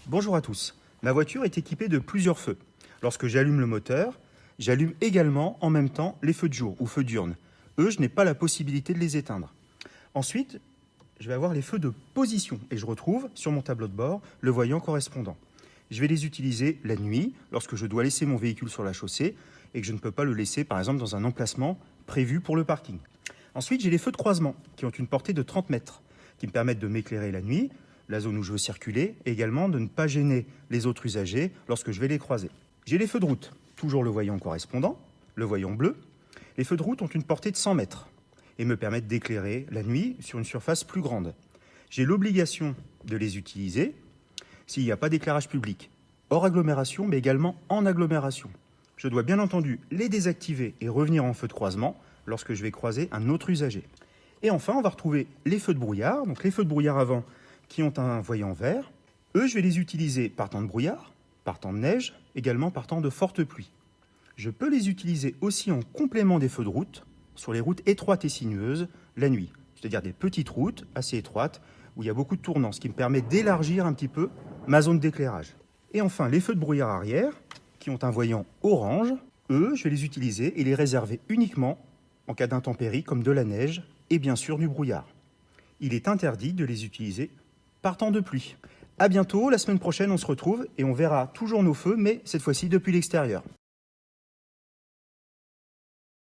Bonjour à tous. Ma voiture est équipée de plusieurs feux. Lorsque j'allume le moteur, j'allume également en même temps les feux de jour ou feux diurnes. Eux, je n'ai pas la possibilité de les éteindre. Ensuite, je vais avoir les feux de position et je retrouve sur mon tableau de bord le voyant correspondant. Je vais les utiliser la nuit lorsque je dois laisser mon véhicule sur la chaussée et que je ne peux pas le laisser par exemple dans un emplacement prévu pour le parking. Ensuite, j'ai les feux de croisement qui ont une portée de 30 mètres qui me permettent de m'éclairer la nuit, la zone où je veux circuler, et également de ne pas gêner les autres usagers lorsque je vais les croiser. J'ai les feux de route, toujours le voyant correspondant, le voyant bleu. Les feux de route ont une portée de 100 mètres et me permettent d'éclairer la nuit sur une surface plus grande. J'ai l'obligation de les utiliser s'il n'y a pas d'éclairage public, hors agglomération, mais également en agglomération. Je dois bien entendu les désactiver et revenir en feu de croisement lorsque je vais croiser un autre usager. Et enfin, on va retrouver les feux de brouillard, donc les feux de brouillard avant qui ont un voyant vert. Eux, je vais les utiliser par temps de brouillard, par temps de neige, également par temps de forte pluie. Je peux les utiliser aussi en complément des feux de route sur les routes étroites et sinueuses la nuit, c'est-à-dire des petites routes assez étroites où il y a beaucoup de tournants, ce qui me permet d'élargir un petit peu ma zone d'éclairage. Et enfin, les feux de brouillard arrière qui ont un voyant orange, eux, je vais les utiliser et les réserver uniquement en cas d'intempéries comme de la neige et bien sûr du brouillard. Il est interdit de les utiliser par temps de pluie. À bientôt, la semaine prochaine on se retrouve et on verra toujours nos feux, mais cette fois-ci depuis l'extérieur.